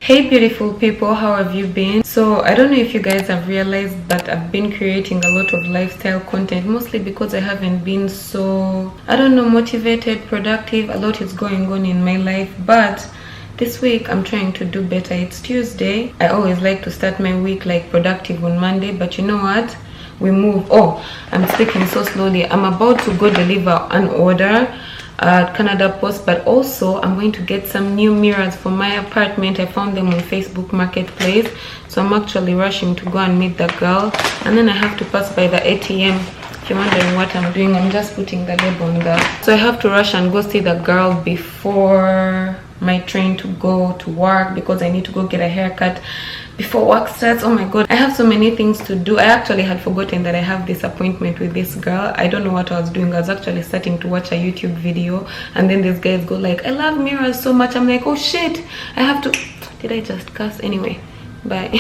Hey beautiful people, how have you been? So I don't know if you guys have realized that I've been creating a lot of lifestyle content, mostly because I haven't been so, I don't know, motivated, productive. A lot is going on in my life, but this week I'm trying to do better. It's Tuesday. I always like to start my week like productive on Monday, but you know what? We move. Oh, I'm speaking so slowly. I'm about to go deliver an order at Canada Post, but also I'm going to get some new mirrors for my apartment. I found them on Facebook Marketplace, so I'm actually rushing to go and meet the girl, and then I have to pass by the ATM. If you're wondering what I'm doing, I'm just putting the label on that. So I have to rush and go see the girl before my train to go to work, because I need to go get a haircut before work starts. Oh my god, I have so many things to do. I actually had forgotten that I have this appointment with this girl. I don't know what I was doing. I was actually starting to watch a YouTube video, and then these guys go like, I love mirrors so much. I'm like, oh shit, I have to, did I just cuss? Anyway, bye.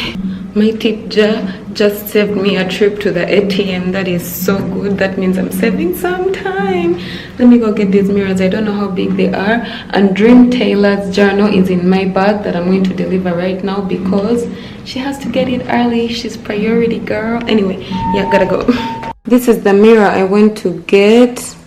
My tip jar just saved me a trip to the ATM. That is so good. That means I'm saving some time. Let me go get these mirrors. I don't know how big they are. And Dream Taylor's journal is in my bag that I'm going to deliver right now because she has to get it early. She's priority girl. Anyway, yeah, gotta go. This is the mirror I went to get.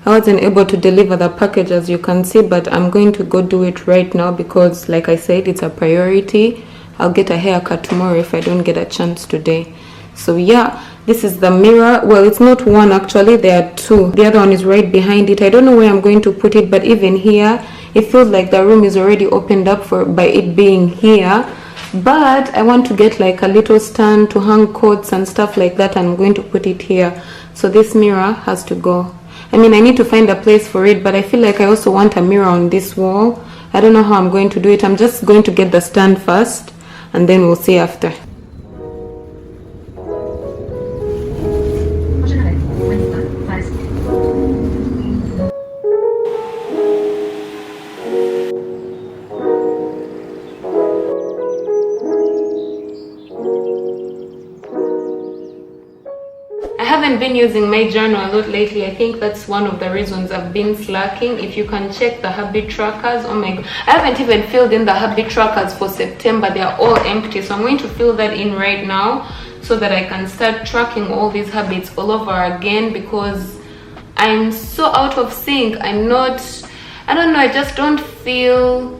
I wasn't able to deliver the package, as you can see, but I'm going to go do it right now because, like I said, it's a priority. I'll get a haircut tomorrow if I don't get a chance today. So yeah, this is the mirror. Well, it's not one actually, there are two. The other one is right behind it. I don't know where I'm going to put it, but even here it feels like the room is already opened up for by it being here. But I want to get like a little stand to hang coats and stuff like that, and I'm going to put it here. So this mirror has to go. I mean, I need to find a place for it, but I feel like I also want a mirror on this wall. I don't know how I'm going to do it. I'm just going to get the stand first, and then we'll see after. I haven't been using my journal a lot lately. I think that's one of the reasons I've been slacking. If you can check the habit trackers, oh my god, I haven't even filled in the habit trackers for September. They are all empty, so I'm going to fill that in right now so that I can start tracking all these habits all over again, because I'm so out of sync. I don't know, I just don't feel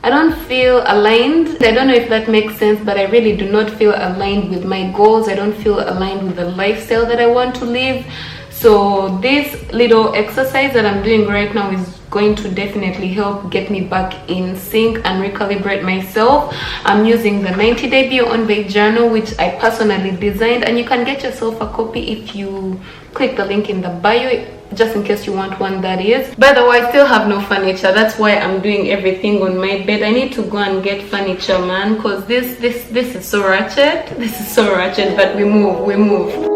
aligned. I don't know if that makes sense, but I really do not feel aligned with my goals. I don't feel aligned with the lifestyle that I want to live. So this little exercise that I'm doing right now is going to definitely help get me back in sync and recalibrate myself. I'm using the 90-day Beyond Weight journal, which I personally designed, and you can get yourself a copy if you click the link in the bio, just in case you want one, that is. By the way, I still have no furniture. That's why I'm doing everything on my bed. I need to go and get furniture, man, because this is so ratchet. This is so ratchet, but we move.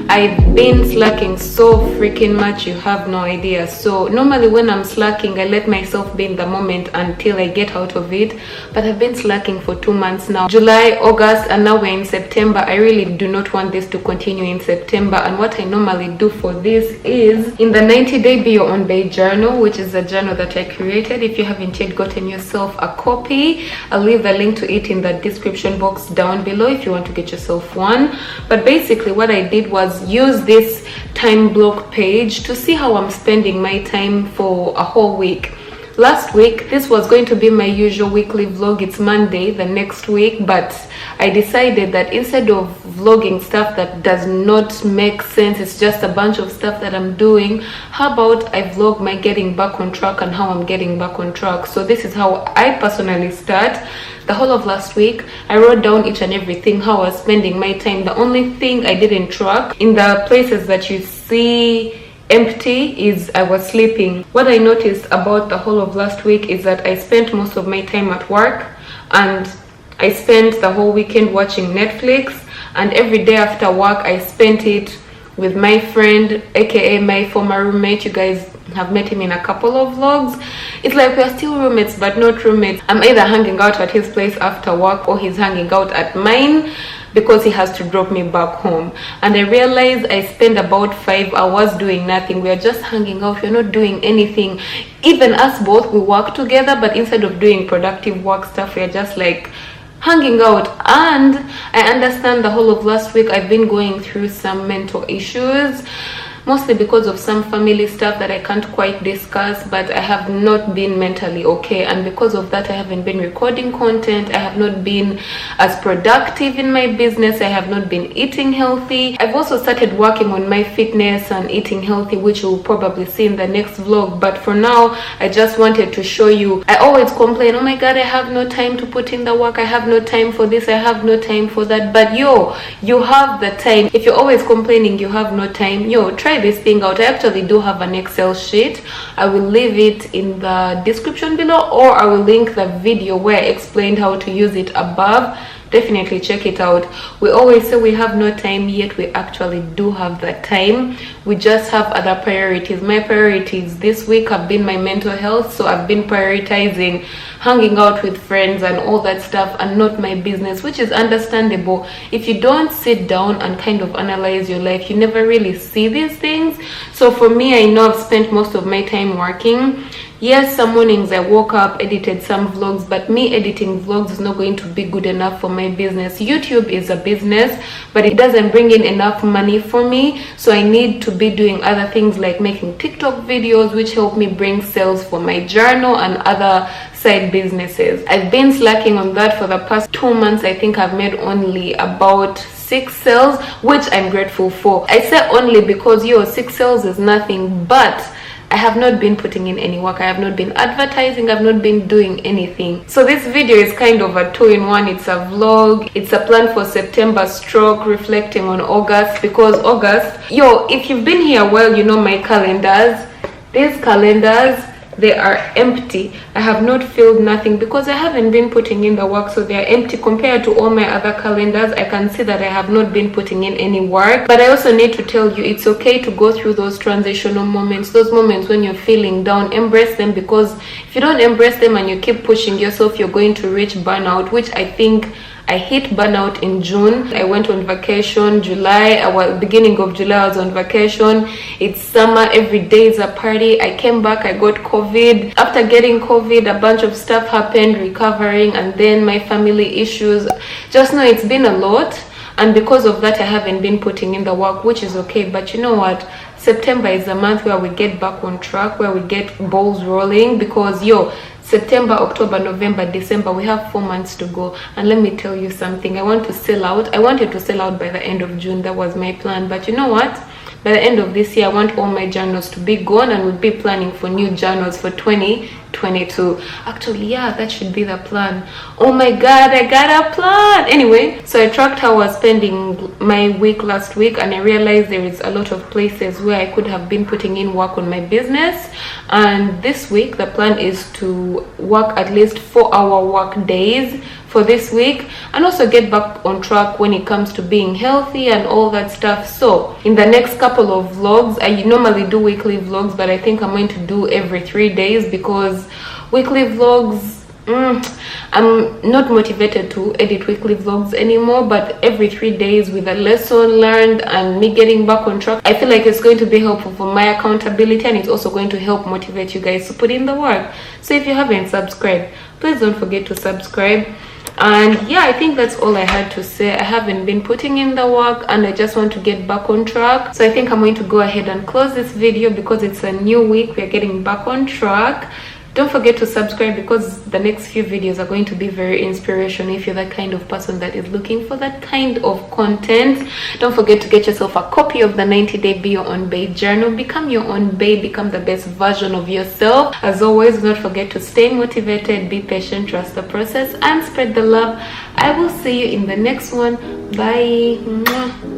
I've been slacking so freaking much, you have no idea. So normally when I'm slacking, I let myself be in the moment until I get out of it, but I've been slacking for 2 months now. July, August, and now we're in September. I really do not want this to continue in September, and what I normally do for this is in the 90-day Beyond Weight journal, which is a journal that I created. If you haven't yet gotten yourself a copy, I'll leave the link to it in the description box down below if you want to get yourself one. But basically what I did was use this time block page to see how I'm spending my time for a whole week. Last week, this was going to be my usual weekly vlog. It's Monday the next week, but I decided that instead of vlogging stuff that does not make sense, it's just a bunch of stuff that I'm doing, how about I vlog my getting back on track and how I'm getting back on track. So this is how I personally start. The whole of last week, I wrote down each and everything, how I was spending my time. The only thing I didn't track in the places that you see empty is I was sleeping. What I noticed about the whole of last week is that I spent most of my time at work, and I spent the whole weekend watching Netflix, and every day after work I spent it with my friend, aka my former roommate. You guys have met him in a couple of vlogs. It's like we're still roommates but not roommates. I'm either hanging out at his place after work or he's hanging out at mine. because he has to drop me back home. And I realized I spend about 5 hours doing nothing. We are just hanging out, we're not doing anything. Even us both, we work together, but instead of doing productive work stuff, we're just like hanging out. And I understand the whole of last week I've been going through some mental issues, mostly because of some family stuff that I can't quite discuss, but I have not been mentally okay, and because of that I haven't been recording content. I have not been as productive in my business. I have not been eating healthy. I've also started working on my fitness and eating healthy, which you'll probably see in the next vlog, but for now I just wanted to show you. I always complain, oh my god, I have no time to put in the work, I have no time for this, I have no time for that. But yo, you have the time. If you're always complaining you have no time, yo, try this thing out. I actually do have an Excel sheet. I will leave it in the description below, or I will link the video where I explained how to use it above. Definitely check it out. We always say we have no time, yet we actually do have that time. We just have other priorities. My priorities this week have been my mental health, so I've been prioritizing hanging out with friends and all that stuff, and not my business, which is understandable. If you don't sit down and kind of analyze your life, you never really see these things. So for me, I know I've spent most of my time working. Yes, some mornings I woke up, edited some vlogs, but me editing vlogs is not going to be good enough for my business. YouTube is a business, but it doesn't bring in enough money for me, so I need to be doing other things like making TikTok videos, which help me bring sales for my journal and other side businesses. I've been slacking on that for the past 2 months. I think I've made only about 6 sales, which I'm grateful for. I say only because 6 sales is nothing, but I have not been putting in any work. I have not been advertising. I've not been doing anything. So this video is kind of a 2-in-1. It's a vlog. It's a plan for September stroke reflecting on August, because August, if you've been here well, you know my calendars. These calendars, they are empty. I have not filled nothing because I haven't been putting in the work, so they are empty. Compared to all my other calendars, I can see that I have not been putting in any work. But I also need to tell you, it's okay to go through those transitional moments, those moments when you're feeling down. Embrace them, because if you don't embrace them and you keep pushing yourself, you're going to reach burnout, which I think I hit burnout in June. I went on vacation. Beginning of July I was on vacation. It's summer, every day is a party. I came back, I got COVID. After getting COVID, a bunch of stuff happened, recovering, and then my family issues. Just know it's been a lot, and because of that I haven't been putting in the work, which is okay. But you know what, September is a month where we get back on track, where we get balls rolling, because September, October, November, December, we have 4 months to go. And let me tell you something, I want to sell out. I wanted to sell out by the end of June. That was my plan. But you know what, by the end of this year, I want all my journals to be gone, and we'll be planning for new journals for 2022. Actually, yeah, that should be the plan. Oh my god, I got a plan. Anyway, so I tracked how I was spending my week last week, and I realized there is a lot of places where I could have been putting in work on my business. And this week the plan is to work at least 4-hour work days for this week, and also get back on track when it comes to being healthy and all that stuff. So in the next couple of vlogs, I normally do weekly vlogs, but I think I'm going to do every 3 days, because weekly vlogs, I'm not motivated to edit weekly vlogs anymore. But every 3 days with a lesson learned and me getting back on track, I feel like it's going to be helpful for my accountability, and it's also going to help motivate you guys to put in the work. So if you haven't subscribed, please don't forget to subscribe. And yeah, I think that's all I had to say. I haven't been putting in the work, and I just want to get back on track. So I think I'm going to go ahead and close this video, because it's a new week. We're getting back on track. Don't forget to subscribe, because the next few videos are going to be very inspirational. If you're that kind of person that is looking for that kind of content, don't forget to get yourself a copy of the 90-day Be Your Own Babe journal. Become your own babe, become the best version of yourself. As always, do not forget to stay motivated, be patient, trust the process, and spread the love. I will see you in the next one. Bye. Mwah.